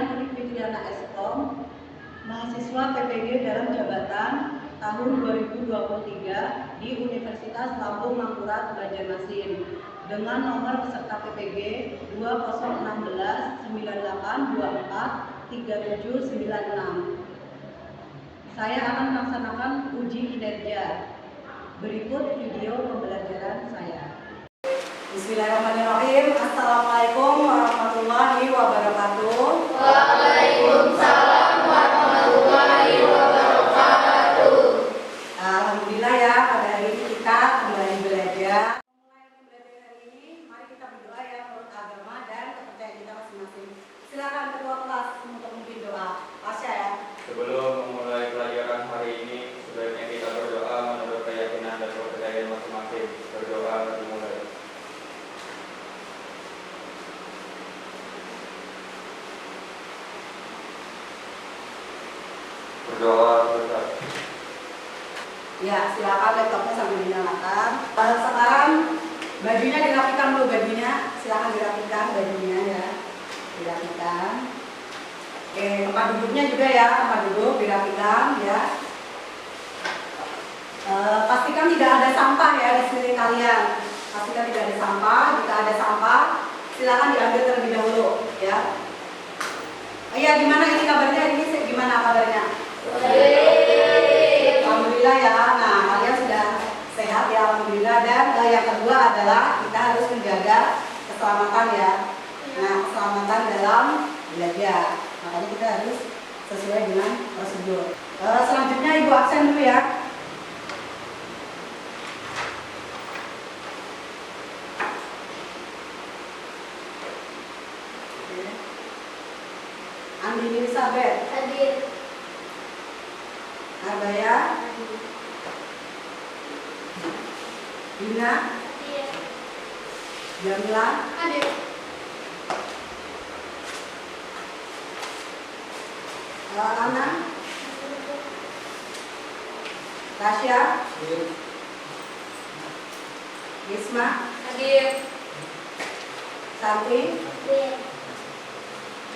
Nunik Fitriana Eskom, mahasiswa PPG dalam jabatan tahun 2023 di Universitas Lampung Mangkurat Banjarmasin dengan nomor peserta PPG 2016-98243796. Saya akan melaksanakan uji kinerja. Berikut video pembelajaran saya. Bismillahirrahmanirrahim. Assalamualaikum warahmatullahi wabarakatuh. Waalaikumsalam warahmatullahi wabarakatuh. Alhamdulillah ya, pada hari ini kita kembali belajar. Mulai belajar hari ini, mari kita berdoa ya menurut agama dan kepercayaan kita masing-masing. Silakan ketua kelas untuk memimpin doa. Pasya ya. Sebelum memulai pelajaran hari ini, sebaiknya kita berdoa menurut keyakinan dan kepercayaan masing-masing. Berdoa dimulai. Berdoa selesai. Ya, silakan laptopnya sambil dinyalakan. Sekarang bajunya dirapikan dulu bajunya. Silakan dirapikan bajunya ya. Dirapikan. Oke, tempat duduknya juga ya, tempat duduk dirapikan ya. Pastikan tidak ada sampah ya di sekeliling kalian. Pastikan tidak ada sampah. Jika ada sampah, silakan diambil terlebih dahulu ya. Iya, gimana ini kabarnya? Ini gimana kabarnya? Alhamdulillah ya. Nah, kalian sudah sehat ya, alhamdulillah. Dan yang kedua adalah kita harus menjaga keselamatan ya. Nah, keselamatan dalam belajar. Makanya kita harus sesuai dengan prosedur. Selanjutnya Ibu absen dulu ya. Andini Elizabeth. Hadir. Arbaya. Dina. Hadir. Jamila. Hadir. Ana. Tasya. Gisma. Hadir. Santi. Hadir.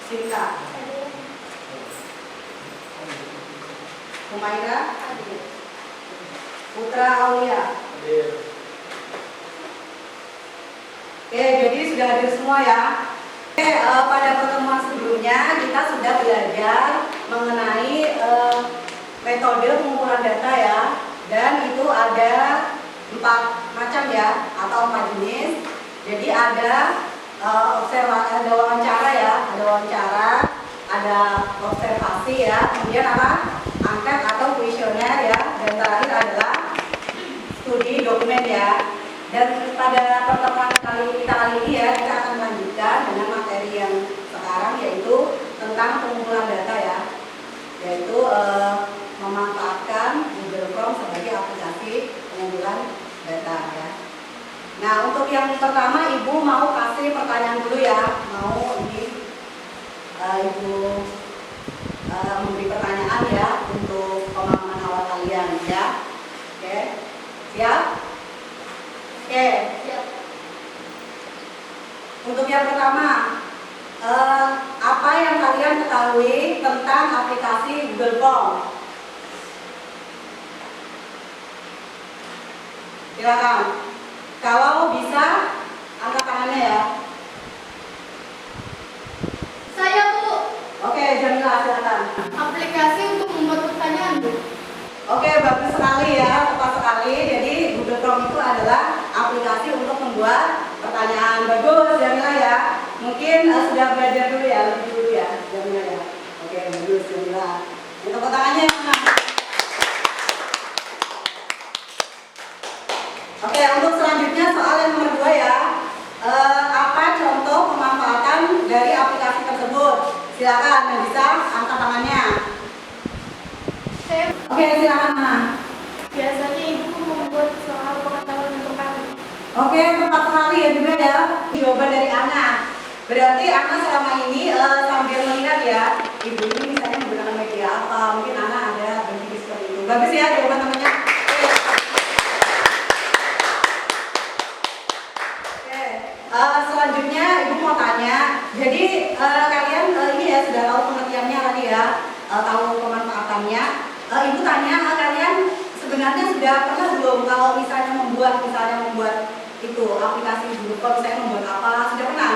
Sinta. Hadir. Humaira. Hadir. Putra Aulia. Oke, jadi sudah hadir semua ya. Oke, pada pertemuan sebelumnya kita sudah belajar mengenai metode pengumpulan data ya. Dan itu ada 4 macam ya, atau 4 jenis. Jadi ada observasi, ada wawancara ya, ada observasi ya, kemudian apa? Angket atau kuesioner ya, dan terakhir adalah studi dokumen ya. Dan pada pertemuan kali ini ya, kita akan melanjutkan dengan materi yang sekarang, yaitu tentang pengumpulan data ya, yaitu memanfaatkan Google Form sebagai aplikasi pengumpulan data ya. Nah, untuk yang pertama Ibu mau kasih pertanyaan dulu ya, mau ini Ibu memberi pertanyaan ya untuk pemahaman awal kalian ya. Oke, siap? Oke. Siap. Untuk yang pertama, apa yang kalian ketahui tentang aplikasi Google Form? Silakan. Kalau bisa, angkat tangannya ya. Saya, Bu. Oke, Jamila silakan. Aplikasi untuk membuat pertanyaan, Bu. Oke, bagus sekali ya, tepat sekali. Jadi Google Form itu adalah aplikasi untuk membuat pertanyaan. Bagus, Jamila ya. Mungkin sudah belajar dulu ya, lebih dulu ya, Jamila ya. Oke, bagus Jamila. Tepuk tangannya yang mana? Oke, untuk selanjutnya soal yang nomor 2 ya. Apa contoh pemanfaatan dari aplikasi tersebut? Silakan yang bisa angkat tangannya. Oke, silakan Ana. Biasanya Ibu membuat soal pengetahuan untuk kami. Oke, tepat sekali ya juga ya. Jawaban dari Ana. Berarti Ana selama ini sambil melihat ya, Ibu ini misalnya menggunakan media apa, mungkin Ana ada berpikir seperti itu. Bagus ya jawaban namanya. Oke, selanjutnya Ibu mau tanya. Jadi kalian ini ya sudah tahu ya, tahu pemanfaatannya. Ibu tanya, kalian sebenarnya sudah pernah belum kalau misalnya membuat itu aplikasi Google Form, misalnya membuat apa, sudah pernah?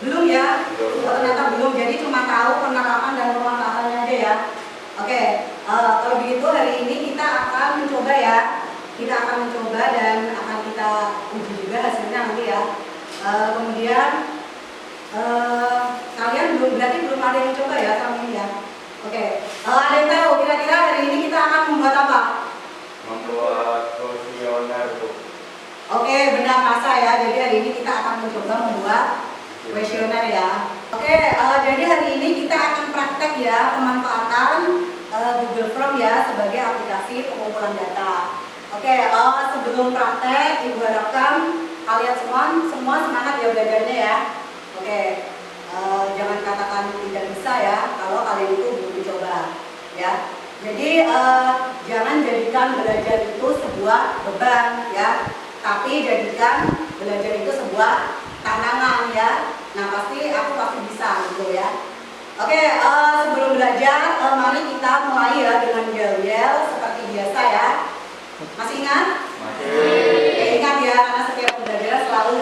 Belum ya? Oh, ternyata belum, jadi cuma tahu penerapan dan pemanfaatannya aja ya. Oke, kalau begitu hari ini kita akan mencoba ya. Kita akan mencoba dan akan kita uji juga hasilnya nanti ya. Kemudian kalian berarti belum ada yang coba ya sama ini ya. Oke, ada yang tahu kira-kira hari ini kita akan membuat apa? Membuat kuesioner, Bu. Oke, benar masa ya. Jadi hari ini kita akan mencoba membuat kuesioner ya. Oke, jadi hari ini kita akan praktek ya pemanfaatan Google Form ya sebagai aplikasi pengumpulan data. Oke, sebelum praktek, Ibu harapkan kalian semua semangat ya belajarnya ya. Oke, jangan katakan tidak bisa ya kalau kalian itu belum mencoba ya. Jadi jangan jadikan belajar itu sebuah beban ya, tapi jadikan belajar itu sebuah tantangan ya. Nah pasti bisa gitu ya. Oke, sebelum belajar, mari kita mulai ya dengan yel-yel seperti biasa ya. Masih ingat? Masih. Ingat ya, karena setiap pembelajaran selalu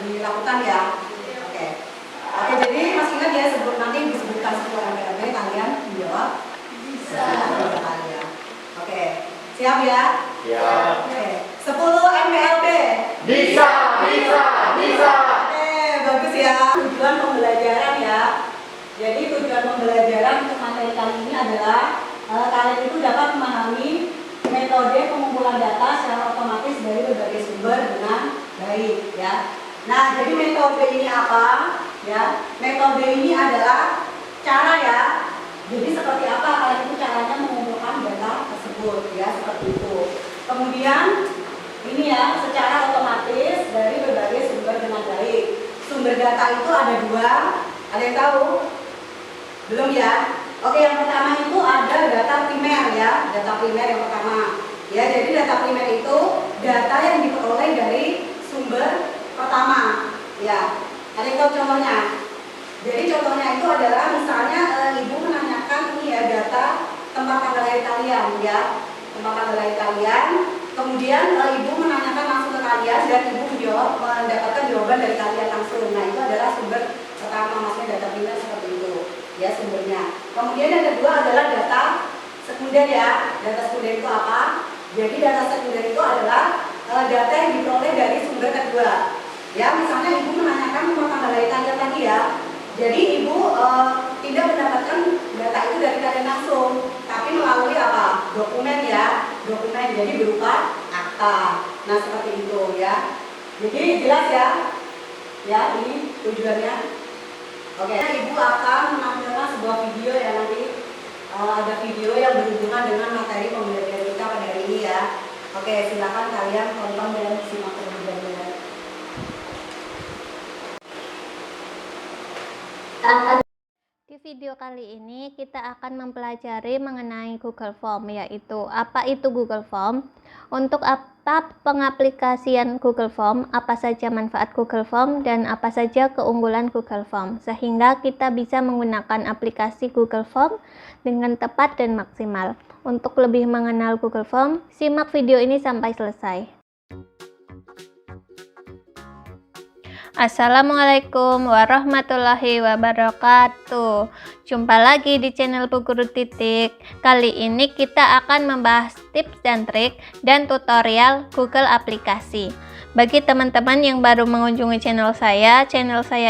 dilakukan ya. Oke, jadi masih ingat ya sebelum nanti disebutkan 10 MPLB kalian menjawab bisa ya. Oke, siap ya? Siap. Oke, 10 MPLB. Bisa. Oke, bagus ya. Tujuan pembelajaran ya. Jadi tujuan pembelajaran untuk materi kali ini adalah kalian itu dapat memahami metode pengumpulan data secara otomatis dari berbagai sumber dengan baik ya. Nah, jadi metode ini apa? Ya, metode ini adalah cara ya. Jadi seperti apa kalian itu caranya mengumpulkan data tersebut ya, seperti itu. Kemudian ini ya, secara otomatis dari berbagai sumber dengan baik. Sumber data itu ada 2. Ada yang tahu? Belum ya? Oke, yang pertama itu ada data primer ya, data primer yang pertama. Ya, jadi data primer itu data yang diperoleh dari sumber pertama. Ya, ada yang tahu contohnya? Jadi contohnya itu adalah misalnya ibu menanyakan ini ya data tempat tanggal lahir kalian ya, tempat tanggal lahir kalian. Kemudian ibu menanyakan langsung ke kalian dan ibu mendapatkan jawaban dari kalian langsung. Nah, itu adalah sumber pertama, maksudnya data primer seperti itu. Ya sumbernya. Kemudian yang kedua adalah data sekunder ya. Data sekunder itu apa? Jadi data sekunder itu adalah data yang diperoleh dari sumber kedua. Ya, misalnya ibu menanyakan nomor tanggal lahir kalian tadi ya. Jadi ibu tidak mendapatkan data itu dari kalian langsung, tapi melalui apa? Dokumen ya. Dokumen jadi berupa akta. Nah, seperti itu ya. Jadi jelas ya. Ya, ini tujuannya. Oke, ibu akan menampilkan sebuah video ya, nanti ada video yang berhubungan dengan materi pembelajaran kita pada hari ini ya. Oke, silakan kalian tonton dan simak terlebih dahulu. Di video kali ini kita akan mempelajari mengenai Google Form, yaitu apa itu Google Form, untuk apa pengaplikasian Google Form, apa saja manfaat Google Form, dan apa saja keunggulan Google Form, sehingga kita bisa menggunakan aplikasi Google Form dengan tepat dan maksimal. Untuk lebih mengenal Google Form, simak video ini sampai selesai. Assalamualaikum warahmatullahi wabarakatuh. Jumpa lagi di channel Bu Guru Titik. Kali ini kita akan membahas tips dan trik dan tutorial Google aplikasi. Bagi teman-teman yang baru mengunjungi channel saya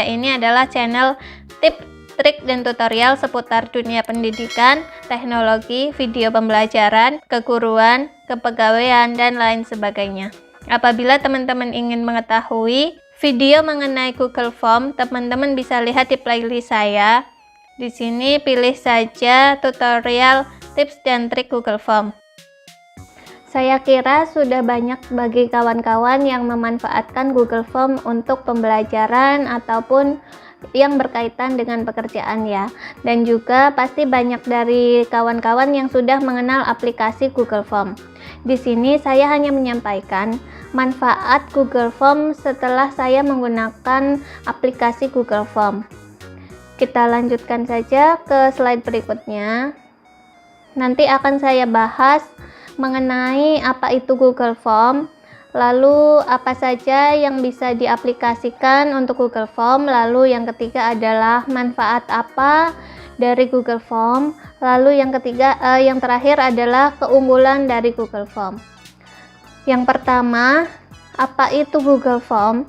ini adalah channel tips, trik, dan tutorial seputar dunia pendidikan, teknologi, video pembelajaran, keguruan, kepegawaian, dan lain sebagainya. Apabila teman-teman ingin mengetahui video mengenai Google Form, teman-teman bisa lihat di playlist saya. Di sini pilih saja tutorial tips dan trik Google Form. Saya kira sudah banyak bagi kawan-kawan yang memanfaatkan Google Form untuk pembelajaran ataupun yang berkaitan dengan pekerjaan ya. Dan juga pasti banyak dari kawan-kawan yang sudah mengenal aplikasi Google Form. Di sini saya hanya menyampaikan manfaat Google Form setelah saya menggunakan aplikasi Google Form. Kita lanjutkan saja ke slide berikutnya. Nanti akan saya bahas mengenai apa itu Google Form, lalu apa saja yang bisa diaplikasikan untuk Google Form, lalu yang ketiga adalah manfaat apa dari Google Form, lalu yang terakhir adalah keunggulan dari Google Form. Yang pertama, apa itu Google Form?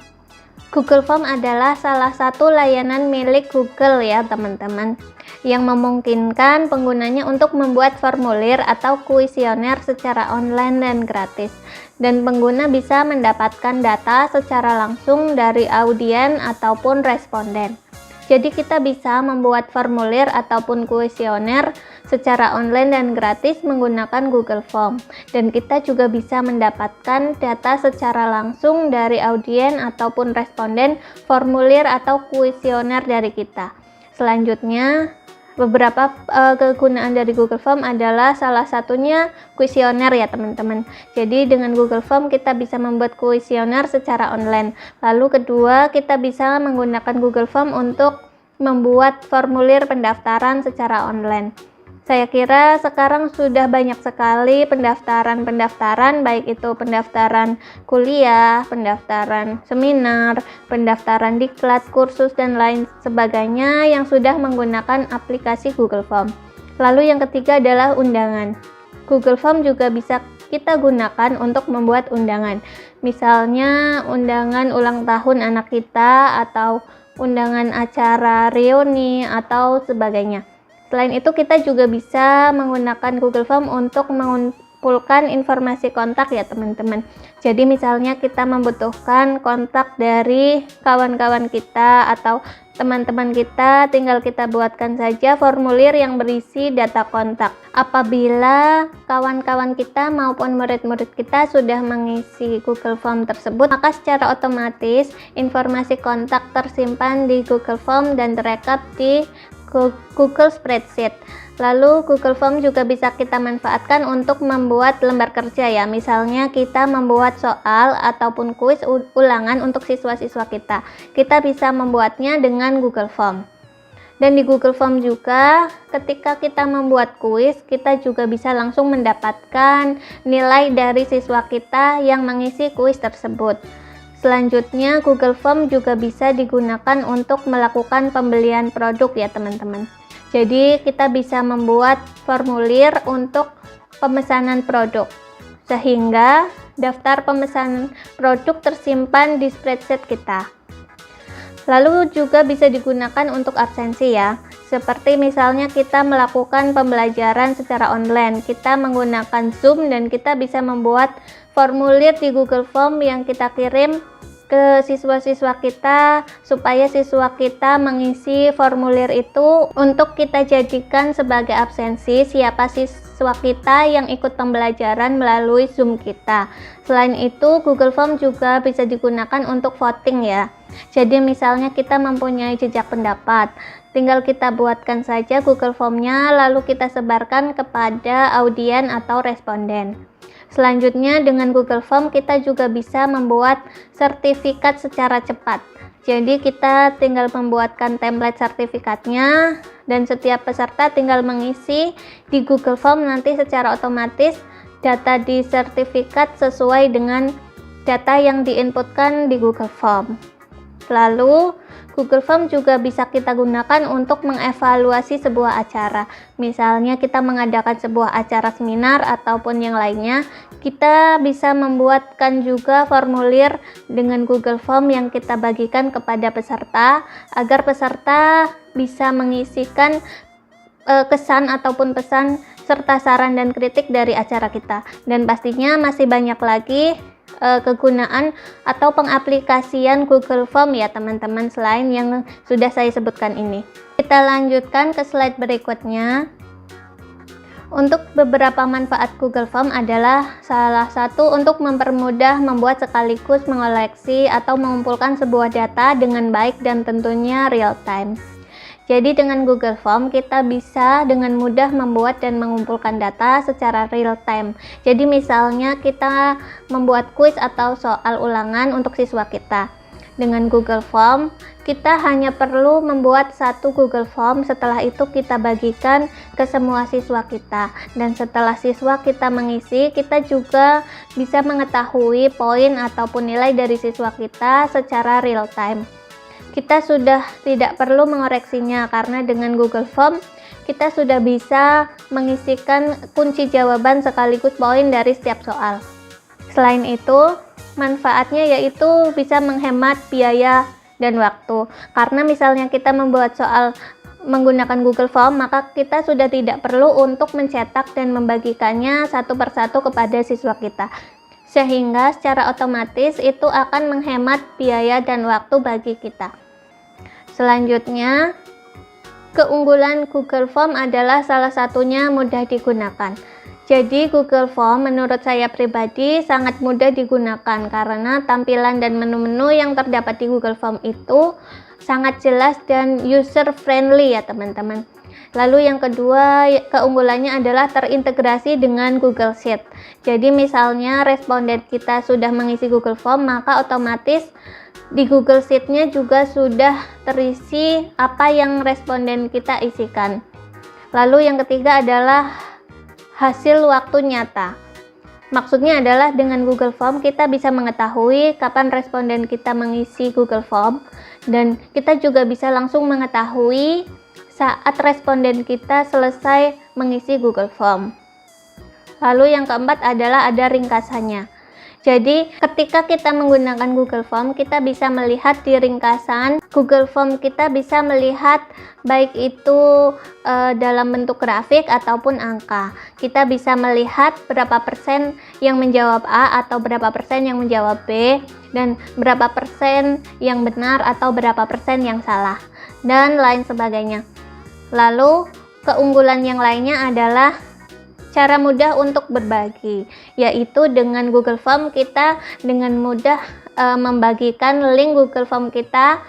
Google Form adalah salah satu layanan milik Google ya teman-teman, yang memungkinkan penggunanya untuk membuat formulir atau kuesioner secara online dan gratis, dan pengguna bisa mendapatkan data secara langsung dari audien ataupun responden. Jadi kita bisa membuat formulir ataupun kuesioner secara online dan gratis menggunakan Google Form, dan kita juga bisa mendapatkan data secara langsung dari audien ataupun responden formulir atau kuesioner dari kita. Selanjutnya, beberapa kegunaan dari Google Form adalah salah satunya kuesioner ya teman-teman. Jadi dengan Google Form kita bisa membuat kuesioner secara online. Lalu kedua, kita bisa menggunakan Google Form untuk membuat formulir pendaftaran secara online. Saya kira sekarang sudah banyak sekali pendaftaran, baik itu pendaftaran kuliah, pendaftaran seminar, pendaftaran diklat, kursus, dan lain sebagainya yang sudah menggunakan aplikasi Google Form. Lalu yang ketiga adalah undangan. Google Form juga bisa kita gunakan untuk membuat undangan. Misalnya undangan ulang tahun anak kita, atau undangan acara reuni, atau sebagainya. Selain itu, kita juga bisa menggunakan Google Form untuk mengumpulkan informasi kontak ya teman-teman. Jadi misalnya kita membutuhkan kontak dari kawan-kawan kita atau teman-teman kita, tinggal kita buatkan saja formulir yang berisi data kontak. Apabila kawan-kawan kita maupun murid-murid kita sudah mengisi Google Form tersebut, maka secara otomatis informasi kontak tersimpan di Google Form dan terekam di Google Spreadsheet. Lalu Google Form juga bisa kita manfaatkan untuk membuat lembar kerja ya. Misalnya kita membuat soal ataupun kuis ulangan untuk siswa-siswa kita. Kita bisa membuatnya dengan Google Form. Dan di Google Form juga ketika kita membuat kuis, kita juga bisa langsung mendapatkan nilai dari siswa kita yang mengisi kuis tersebut. Selanjutnya, Google Form juga bisa digunakan untuk melakukan pembelian produk ya teman-teman. Jadi kita bisa membuat formulir untuk pemesanan produk, sehingga daftar pemesanan produk tersimpan di spreadsheet kita. Lalu juga bisa digunakan untuk absensi ya. Seperti misalnya kita melakukan pembelajaran secara online, kita menggunakan Zoom dan kita bisa membuat formulir di Google Form yang kita kirim ke siswa-siswa kita, supaya siswa kita mengisi formulir itu untuk kita jadikan sebagai absensi siapa siswa kita yang ikut pembelajaran melalui Zoom kita. Selain itu, Google Form juga bisa digunakan untuk voting ya. Jadi misalnya kita mempunyai jejak pendapat, tinggal kita buatkan saja Google Form-nya, lalu kita sebarkan kepada audien atau responden. Selanjutnya, dengan Google Form kita juga bisa membuat sertifikat secara cepat. Jadi kita tinggal membuatkan template sertifikatnya, dan setiap peserta tinggal mengisi di Google Form. Nanti secara otomatis data di sertifikat sesuai dengan data yang diinputkan di Google Form. Lalu Google Form juga bisa kita gunakan untuk mengevaluasi sebuah acara. Misalnya kita mengadakan sebuah acara seminar ataupun yang lainnya, kita bisa membuatkan juga formulir dengan Google Form yang kita bagikan kepada peserta, agar peserta bisa mengisikan kesan ataupun pesan serta saran dan kritik dari acara kita. Dan pastinya masih banyak lagi kegunaan atau pengaplikasian Google Form ya teman-teman, selain yang sudah saya sebutkan ini. Kita lanjutkan ke slide berikutnya. Untuk beberapa manfaat Google Form adalah salah satu untuk mempermudah membuat sekaligus mengoleksi atau mengumpulkan sebuah data dengan baik dan tentunya real time. Jadi dengan Google Form kita bisa dengan mudah membuat dan mengumpulkan data secara real time. Jadi misalnya kita membuat kuis atau soal ulangan untuk siswa kita. Dengan Google Form kita hanya perlu membuat satu Google Form. Setelah itu kita bagikan ke semua siswa kita, dan setelah siswa kita mengisi, kita juga bisa mengetahui poin ataupun nilai dari siswa kita secara real time. Kita sudah tidak perlu mengoreksinya karena dengan Google Form kita sudah bisa mengisikan kunci jawaban sekaligus poin dari setiap soal. Selain itu, manfaatnya yaitu bisa menghemat biaya dan waktu. Karena misalnya kita membuat soal menggunakan Google Form, maka kita sudah tidak perlu untuk mencetak dan membagikannya satu persatu kepada siswa kita. Sehingga secara otomatis itu akan menghemat biaya dan waktu bagi kita. Selanjutnya, keunggulan Google Form adalah salah satunya mudah digunakan. Jadi Google Form menurut saya pribadi sangat mudah digunakan karena tampilan dan menu-menu yang terdapat di Google Form itu sangat jelas dan user friendly ya teman-teman. Lalu yang kedua, keunggulannya adalah terintegrasi dengan Google Sheet. Jadi misalnya responden kita sudah mengisi Google Form, maka otomatis di Google Sheet-nya juga sudah terisi apa yang responden kita isikan. Lalu yang ketiga adalah hasil waktu nyata. Maksudnya adalah dengan Google Form kita bisa mengetahui kapan responden kita mengisi Google Form, dan kita juga bisa langsung mengetahui saat responden kita selesai mengisi Google Form. Lalu yang keempat adalah ada ringkasannya. Jadi ketika kita menggunakan Google Form, kita bisa melihat di ringkasan Google Form, kita bisa melihat baik itu dalam bentuk grafik ataupun angka. Kita bisa melihat berapa persen yang menjawab A atau berapa persen yang menjawab B, dan berapa persen yang benar atau berapa persen yang salah, dan lain sebagainya. Lalu keunggulan yang lainnya adalah cara mudah untuk berbagi, yaitu dengan Google Form kita dengan mudah membagikan link Google Form kita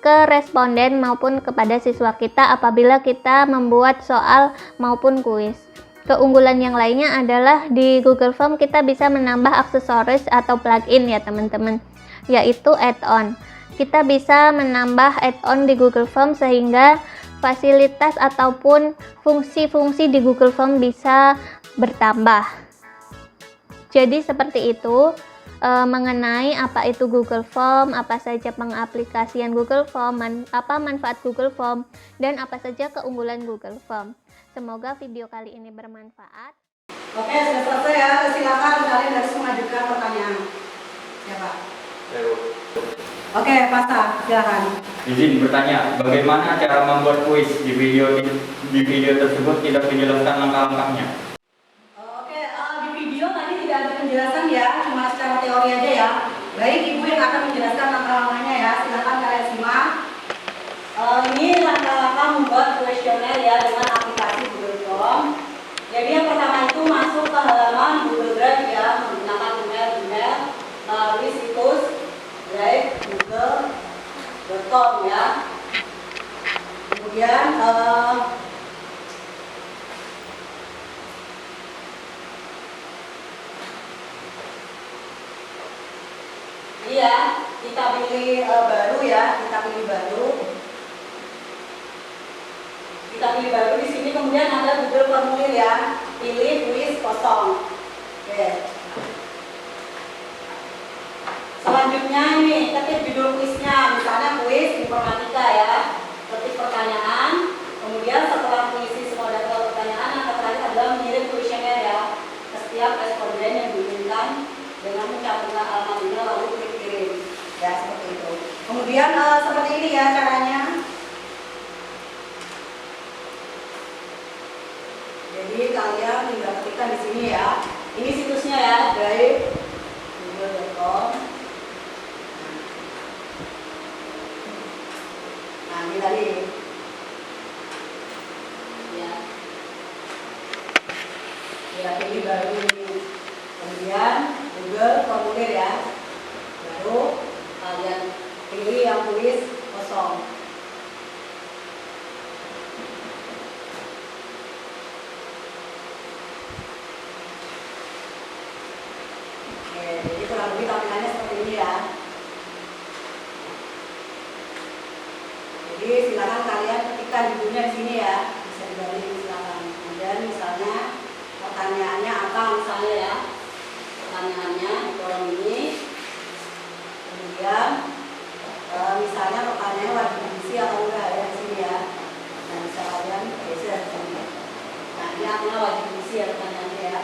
ke responden maupun kepada siswa kita apabila kita membuat soal maupun kuis. Keunggulan yang lainnya adalah di Google Form kita bisa menambah aksesoris atau plugin ya teman-teman, yaitu add-on. Kita bisa menambah add-on di Google Form sehingga fasilitas ataupun fungsi-fungsi di Google Form bisa bertambah. Jadi seperti itu mengenai apa itu Google Form, apa saja pengaplikasian Google Form, apa manfaat Google Form, dan apa saja keunggulan Google Form. Semoga video kali ini bermanfaat. Oke, sudah selesai ya. Silakan kalian harus mengajukan pertanyaan. Ya Pak. Oke, Pasha, silakan. Izin bertanya, bagaimana cara membuat kuis di video tersebut tidak dijelaskan langkah-langkahnya? Oke, di video tadi tidak ada penjelasan ya, cuma secara teori aja ya. Baik, Ibu yang akan menjelaskan langkah-langkahnya ya. Silakan kalian simak. Ini langkah-langkah membuat kuesioner ya dengan aplikasi Google Form. Jadi yang pertama itu masuk ke halaman Google Drive ya, menggunakan email melalui situs drive.google.com ya. Kemudian iya, kita pilih baru ya, kita pilih baru. Kita pilih baru di sini, kemudian ada Google Formulir ya, pilih kuis kosong. Oke. Selanjutnya ini ketik judul kuisnya, misalnya kuis informatika ya. Ketik pertanyaan, kemudian setelah mengisi semua data pertanyaan, yang terakhir adalah mengirim kuesioner ya ke setiap responden yang diinginkan dengan mencantumkan alamat email lalu klik kirim. Ya seperti itu. Kemudian seperti ini ya caranya. Jadi kalian tinggal ketikkan di sini ya. Ini situsnya ya, drive.google.com. Nah, ini tadi. Ya. Ya, pilih baru ini. Kemudian Google Formulir ya. Baru kalian pilih yang tulis kosong. Jadi kurang lebih tampilannya seperti ini ya. Jadi silakan kalian ketikkan judulnya di sini ya, bisa dibalik silakan. Kemudian misalnya pertanyaannya apa misalnya ya, pertanyaannya di kolom ini. Kemudian misalnya pertanyaannya wajib diisi atau enggak ya di sini ya. Nah bisa kalian geser di sini. Nah ini artinya wajib diisi ya pertanyaannya ya.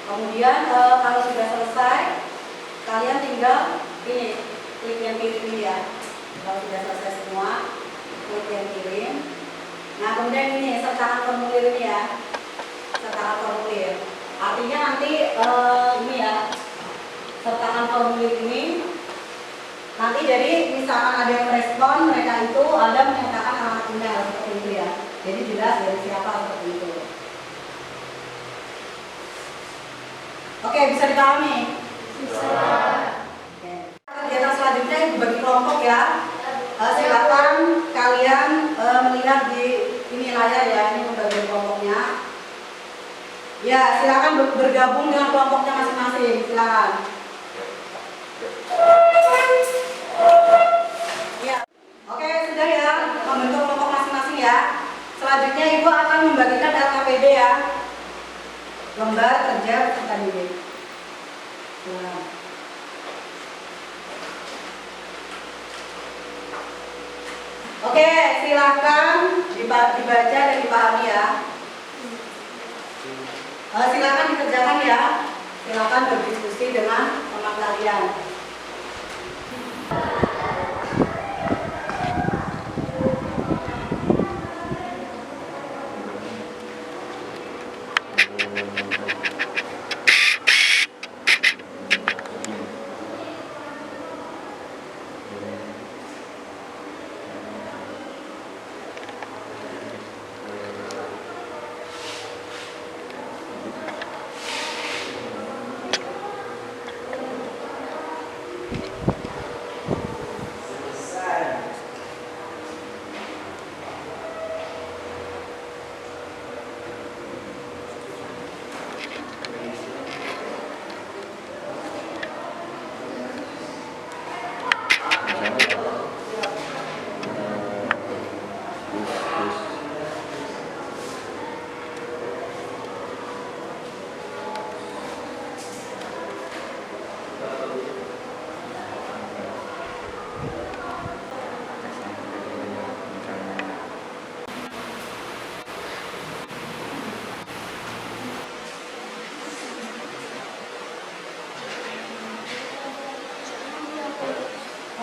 Kemudian kalau sudah selesai, kalian tinggal ini klik yang kirim ini ya. Kalau sudah selesai semua, klik yang kirim. Nah kemudian ini sertakan formulir ini ya, sertakan formulir. Artinya nanti ini ya, sertakan formulir ini. Nanti jadi misalkan ada yang respon, mereka itu ada menyertakan alamat email seperti itu ya. Jadi jelas dari siapa seperti itu. Oke, bisa dipahami? Bisa. Oke. Kegiatan selanjutnya dibagi kelompok ya. Silakan kalian melihat di ini layar ya, ini pembagian kelompoknya. Ya, silakan bergabung dengan kelompoknya masing-masing. Silakan. Ya. Oke, sudah ya, membentuk kelompok masing-masing ya. Selanjutnya Ibu akan membagikan LKPD ya. Lembar kerja peserta didik. Nah. Oke, silakan dibaca dan dipahami ya. Silakan dikerjakan ya. Silakan berdiskusi dengan teman kalian.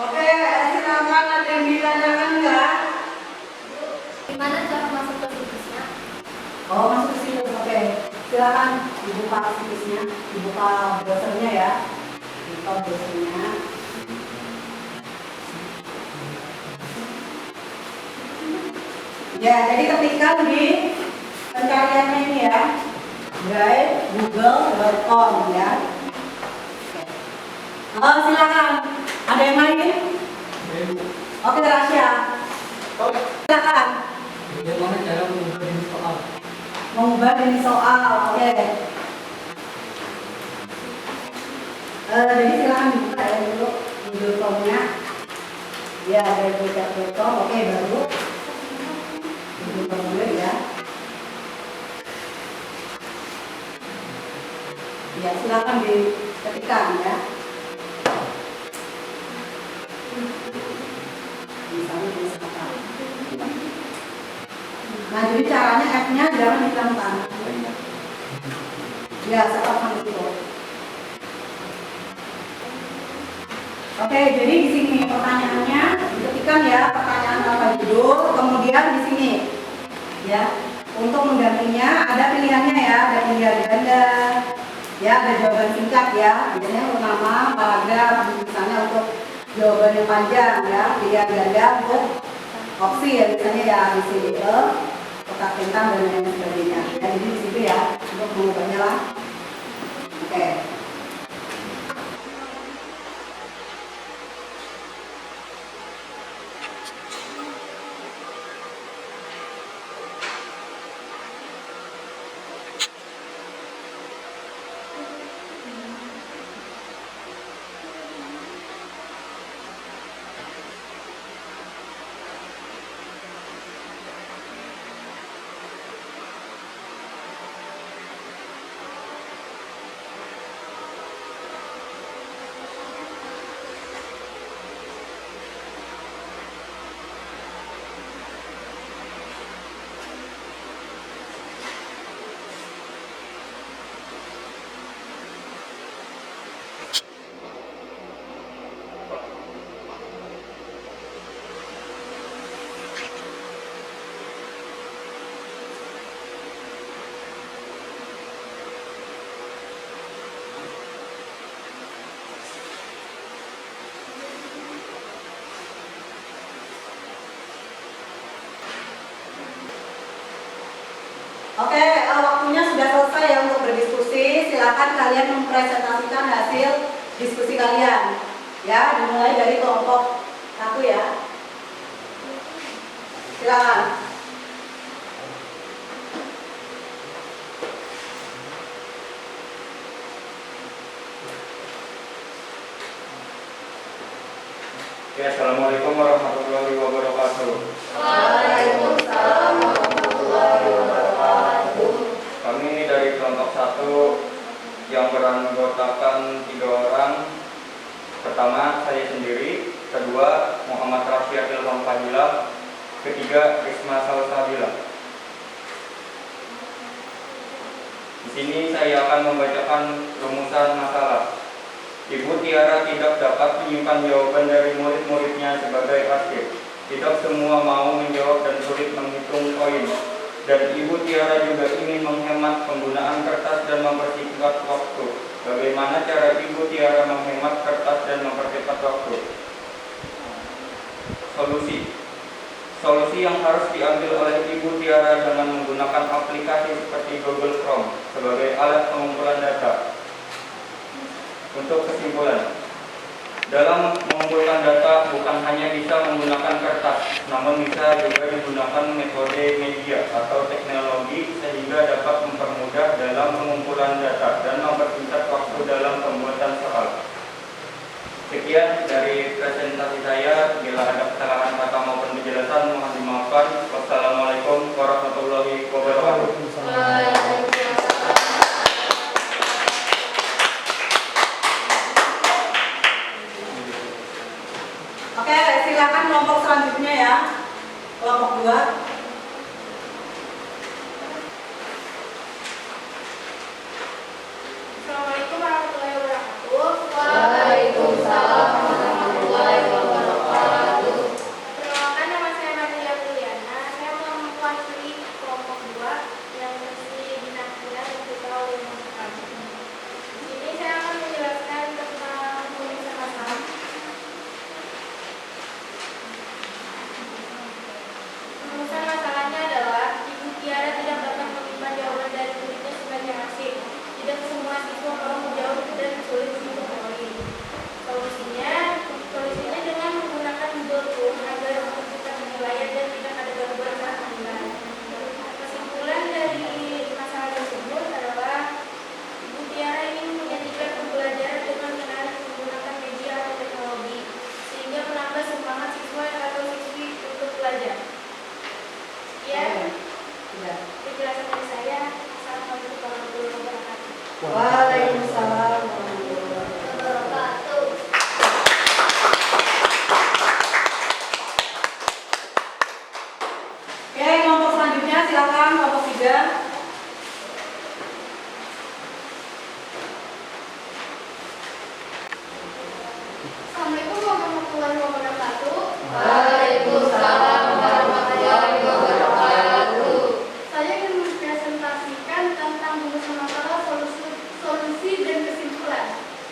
Oke, silakan ada yang ditanyakan enggak? Gimana cara masuk ke situsnya? Oh, masuk ke situ. Oke. Silakan dibuka situsnya, dibuka browsernya ya. Dibuka browsernya. Ya, jadi ketikkan di pencariannya ini ya. drive.google.com ya. Oke. Silakan. Ada yang lain? Oke, Rasya. Silakan. Bagaimana cara mengubah jenis soal? Mengubah jenis soal. Oke. Jadi silakan dibuka ya dulu Google Form-nya. Ya, dari google.com. Oke, baru Google Form ya. Ya, silakan diketikkan ya. Misalnya misalkan. Nah, jadi caranya F-nya jangan dihilangkan. Ya, seperti itu. Oke, jadi di sini pertanyaannya diketikkan ya, pertanyaan tanpa judul, kemudian di sini ya. Untuk menggantinya ada pilihannya ya, ada pilihan ganda. Ya, ada jawaban singkat ya, biasanya untuk nama, paragraf, misalnya untuk jawaban yang panjang ya, pilihan ganda untuk opsi ya, misalnya ya di sini kotak bintang dan lain sebagainya. Ya, jadi di situ ya untuk mengubahnya lah. Oke. Oke, waktunya sudah selesai ya untuk berdiskusi. Silakan kalian mempresentasikan hasil diskusi kalian. Ya, dimulai dari kelompok 1 ya. Silakan. Ya, Assalamualaikum warahmatullahi wabarakatuh. Waalaikumsalam warahmatullahi wabarakatuh. Kami ini dari kelompok 1 yang beranggotakan 3 orang. Pertama, saya sendiri. Kedua, Muhammad Raffiat Ilham Fadila. Ketiga, Risma Salsabila. Di sini saya akan membacakan rumusan masalah. Ibu Tiara tidak dapat menyimpan jawaban dari murid-muridnya sebagai arsip. Tidak semua mau menjawab dan sulit menghitung koin. Dan Ibu Tiara juga ingin menghemat penggunaan kertas dan mempersingkat waktu. Bagaimana cara Ibu Tiara menghemat kertas dan mempercepat waktu? Solusi yang harus diambil oleh Ibu Tiara dengan menggunakan aplikasi seperti Google Chrome sebagai alat pengumpulan data. Untuk kesimpulan, dalam mengumpulkan data bukan hanya bisa menggunakan kertas, namun bisa juga digunakan metode media atau teknologi sehingga dapat mempermudah dalam pengumpulan data dan mempersingkat waktu dalam pembuatan soal. Sekian dari presentasi saya. Bila ada kesalahan kata maupun penjelasan mohon dimaafkan. Wassalamualaikum warahmatullahi wabarakatuh. Oke, silakan kelompok selanjutnya ya. Kelompok 2. Assalamualaikum warahmatullahi wabarakatuh. Waalaikumsalam warahmatullahi wabarakatuh. Perkenalkan, nama saya Maria Juliana. Saya mewakili kelompok 2 yang mesti dinamika dan kita oleh masyarakat. Di sini saya akan menjelaskan tentang rumusan masalah. Rumusan masalahnya adalah Ibu Tiara tidak dapat menyimpan jawaban dari muridnya sebagai arsip. Tidak semua siswa mau menjawab dan sulit untuk koin. Solusinya dengan menggunakan Google Chrome agar mempercepat penilaian dan tidak ada gangguan saat menilai. Kesimpulan dari masalah tersebut adalah Ibu Tiara ingin menjadikan pembelajaran dengan menarik menggunakan media atau teknologi sehingga menambah semangat siswa atau siswi untuk belajar. Sekian penjelasan dari saya. Assalamualaikum warahmatullahi wabarakatuh. Waalaikumsalam warahmatullahi Wabarakatuh. Oke, kelompok selanjutnya silakan kelompok 3. Assalamualaikum warahmatullahi wabarakatuh. Waalaikumsalam warahmatullahi wabarakatuh. Saya ingin mempresentasikan tentang rumusan masalah, solusi dan kesimpulan.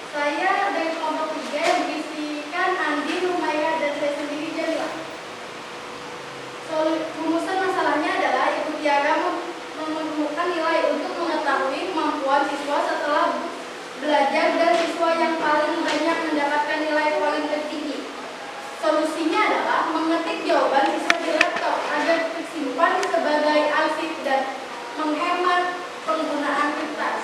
Saya dari kelompok 3 yang berisikan Andi, Rumaya, dan saya sendiri Jamila. Rumusan masalahnya adalah Ibu Tiara menemukan nilai untuk mengetahui kemampuan siswa setelah belajar dan siswa yang paling banyak mendapatkan nilai paling tertinggi. Solusinya adalah mengetik jawaban siswa di laptop agar tersimpan sebagai arsip dan menghemat penggunaan kertas.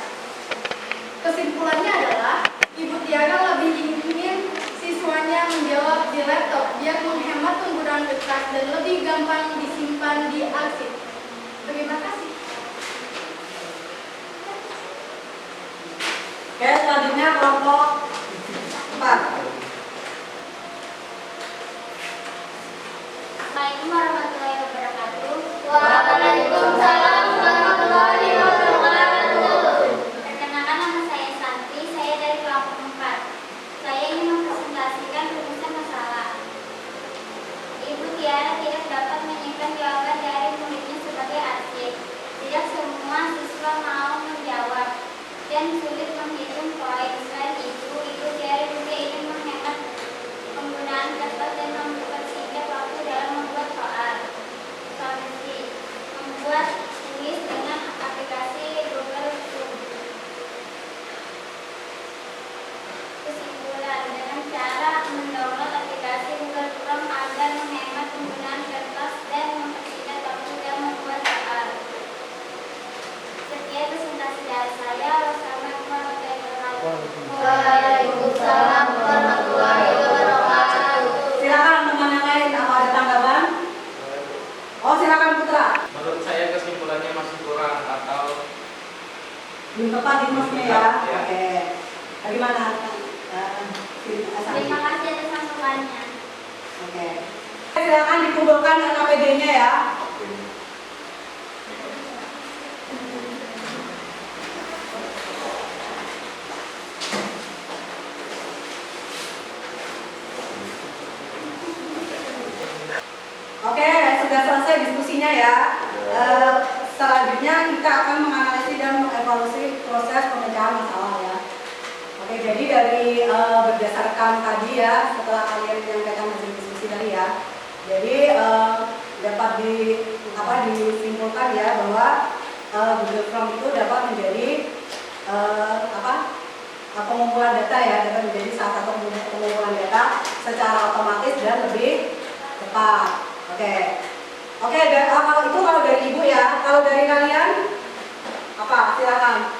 Kesimpulannya adalah Ibu Tiara lebih ingin siswanya menjawab di laptop biar menghemat penggunaan kertas dan lebih gampang disimpan di arsip. Terima kasih. Oke, selanjutnya kelompok 4. Assalamualaikum warahmatullahi wabarakatuh. Waalaikumsalam warahmatullahi wabarakatuh. Perkenalkan, nama saya Santi. Saya dari kelompok 4. Saya ingin mempresentasikan rumusan masalah. Ibu Tiara tidak dapat menyimpan jawaban dari muridnya sebagai arsip. Tidak semua siswa mau menjawab dan sulit menghitung koin. Selain itu, Ibu Tiara juga ingin menghemat penggunaan kertas dan mempersingkat waktu dalam membuat soal. Solusi: membuat tulis dengan Belum tepat ini maksudnya ya. Oke. Bagaimana? Terima kasih atas masukannya. Oke. Silakan dikumpulkan dengan APD-nya ya. Oke, sudah selesai diskusinya ya. Selanjutnya kita akan menganalisis dan mengevaluasi proses pemecahan masalah ya. Oke, jadi dari berdasarkan tadi ya, setelah kalian menyampaikan hasil diskusi tadi ya, jadi dapat disimpulkan ya bahwa Google Form itu dapat menjadi pengumpulan data ya, dapat menjadi salah satu pengumpulan data secara otomatis dan lebih cepat. Oke, dan kalau dari ibu ya, kalau dari kalian apa? Silakan.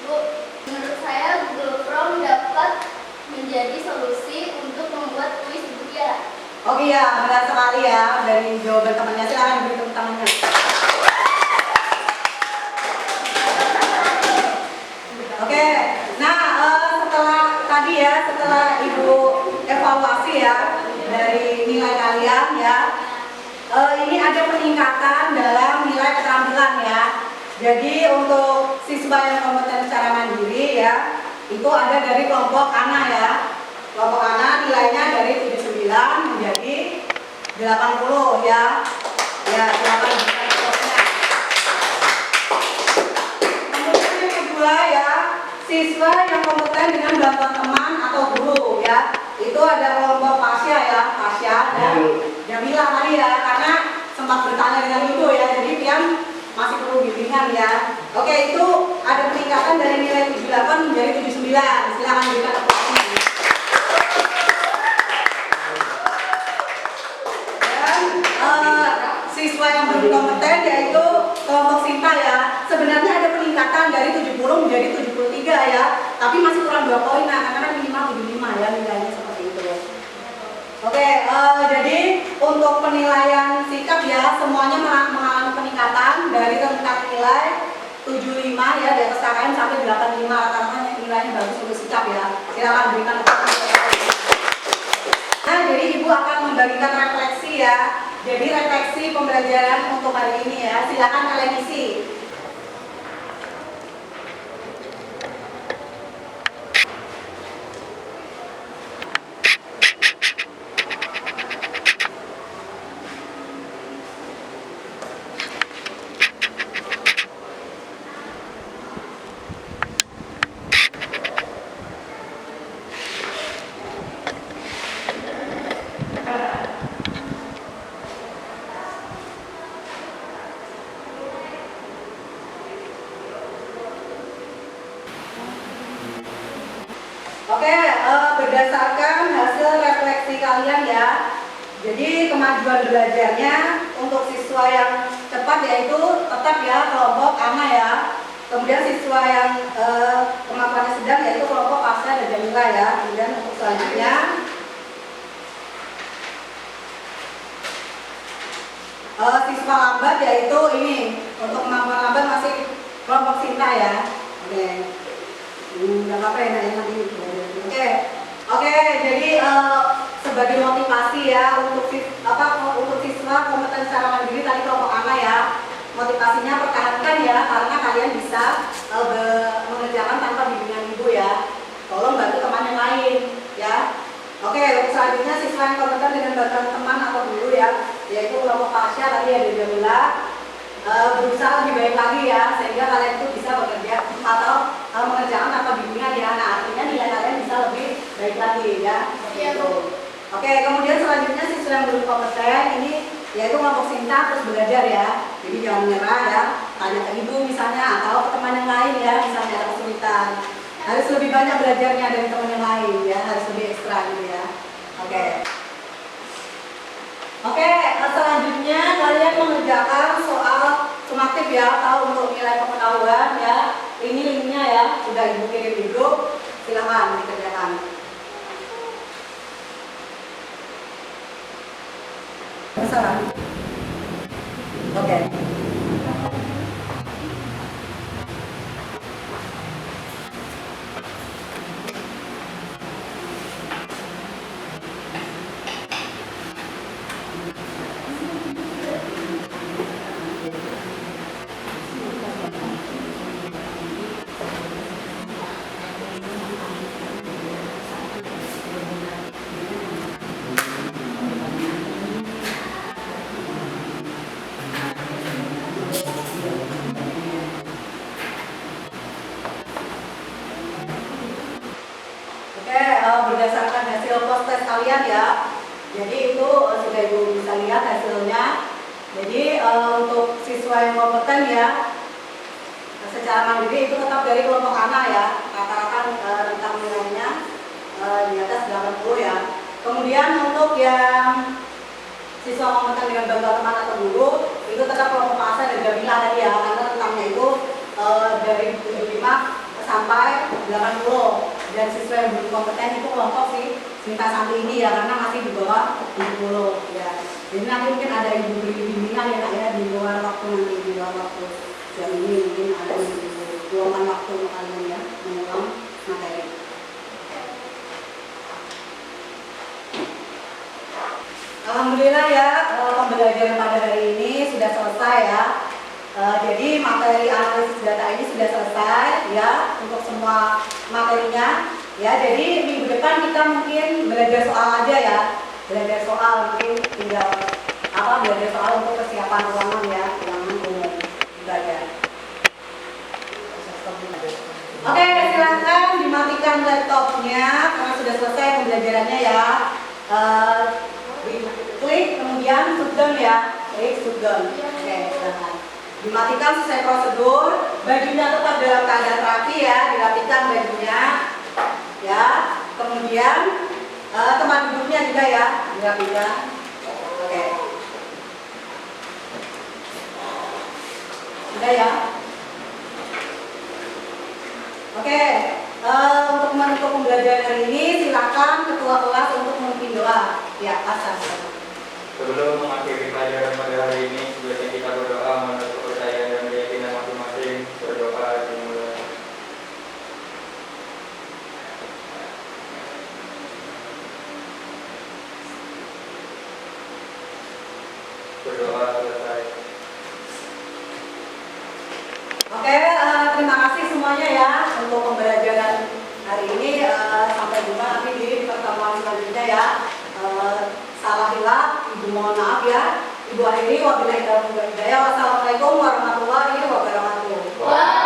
Bu, menurut saya Google Form dapat menjadi solusi untuk membuat kuis Ibu Tiara. Oke ya, benar sekali ya dari jawaban temannya. Silakan beri tepuk tangannya. Oke, nah setelah ibu evaluasi ya dari nilai kalian ya, ini ada peningkatan dalam nilai keterampilan ya. Jadi untuk siswa yang kompeten secara mandiri ya, itu ada dari kelompok ANA ya. Kelompok ANA nilainya dari 79 menjadi 80 ya. Ya, silakan buka kelompoknya. Kemudian yang kedua ya, siswa yang kompeten dengan bantuan teman atau guru ya. Itu ada kelompok Pasya ya, Pasya dan Jamila tadi ya, karena sempat bertanya dengan ibu ya, jadi Pian masih perlu bimbingan ya. Oke, itu ada peningkatan dari nilai 78 menjadi 79. Silakan berikan tepuk tangan. Dan siswa yang belum kompeten yaitu kelompok Sinta ya, sebenarnya ada peningkatan dari 70 menjadi 73 ya, tapi masih kurang 2 poin nah, karena minimal 75 ya nilainya seperti itu. Oke, jadi untuk penilaian sikap ya, semuanya mengalami peningkatan dari rentang nilai 75 ya di atas KKM sampai 85, rata-rata nilainya bagus untuk sikap ya. Silakan berikan tepuk tangan. Nah, jadi ibu akan membagikan refleksi ya. Jadi refleksi pembelajaran untuk hari ini ya. Silakan kalian isi. Oke, berdasarkan hasil refleksi kalian ya, jadi kemajuan belajarnya untuk siswa yang cepat yaitu tetap ya kelompok ANA ya, kemudian siswa yang kemampuannya sedang yaitu kelompok Pasya dan Jamila ya, kemudian untuk selanjutnya siswa lambat yaitu ini, untuk kemampuan lambat masih kelompok Sinta ya. Oke. Nggak apa-apa ya nanti. Oke, jadi sebagai motivasi ya untuk siswa kompeten secara mandiri tadi kelompok ANA ya, motivasinya pertahankan ya, karena kalian bisa mengerjakan tanpa bimbingan ibu ya. Tolong bantu teman yang lain ya. Oke, selanjutnya siswa yang kompeten dengan bantuan teman atau guru ya, yaitu kelompok Pasya tadi ada Jamila, berusaha lebih baik lagi ya, sehingga kalian itu bisa bekerja atau mengerjakan tanpa bimbingan ya. Nah, artinya nilai kalian bisa lebih baik lagi ya. Gitu. Oke, kemudian selanjutnya siswa yang belum kompeten ini yaitu kelompok Sinta terus belajar ya. Jadi jangan menyerah ya, tanya ke ibu misalnya atau ke teman yang lain ya, misalnya ada kesulitan. Harus lebih banyak belajarnya dari teman yang lain ya, harus lebih ekstra gitu ya. Oke, selanjutnya kalian mengerjakan soal sumatif ya, atau untuk nilai pengetahuan ya. Ini linknya ya, sudah ibu kirim di grup, silakan dikerjakan. Masalah? Oke. sekalian ya. Jadi itu sudah Ibu bisa lihat hasilnya. Jadi untuk siswa yang kompeten ya, secara mandiri itu tetap dari kelompok anak ya. Rata-rata rentang nilainya di atas 80 ya. Kemudian untuk yang siswa kompeten dengan bangga teman atau guru itu tetap kelompok A dan Jamila tadi ya, karena rentangnya itu dari 75 sampai 80, dan siswa yang belum kompeten itu kelompok Sinta Santi ini ya, karena masih di bawah 70 ya. Jadi nanti mungkin ada ibu beri bimbingan ya Kak ya, di luar waktu, nanti di luar waktu jam ini mungkin ada luangan waktu untuk kalian ya mengulang materi. Alhamdulillah ya, pembelajaran pada hari ini sudah selesai ya. Jadi materi analisis data ini sudah selesai ya untuk semua materinya ya. Jadi minggu depan kita mungkin belajar soal aja ya, belajar soal, mungkin tinggal belajar soal untuk persiapan ruangan ya, ruangan umum belajar. Oke, silakan dimatikan laptopnya karena sudah selesai pembelajarannya ya. Klik kemudian shutdown ya, klik shutdown. Oke, silakan. Dimatikan sesuai prosedur, bajunya tetap dalam keadaan rapi ya, dirapikan bajunya ya. Kemudian tempat duduknya juga ya, dirapikan. Oke. Sudah ya. Oke, untuk menutup pembelajaran hari ini silakan ketua kelas untuk memimpin doa. Ya, asal. Sebelum mengakhiri pelajaran pada hari ini, sebaiknya kita berdoa menurut kepercayaan dan keyakinan masing-masing. Berdoa dimulai. Berdoa selesai. Oke, terima kasih semuanya ya untuk pembelajaran hari ini. Sampai jumpa nanti di pertemuan selanjutnya ya. Salah hilaf, Ibu mohon maaf ya. Ibu akhiri wabillahi taufiq wal hidayah. Wassalamualaikum warahmatullahi wabarakatuh.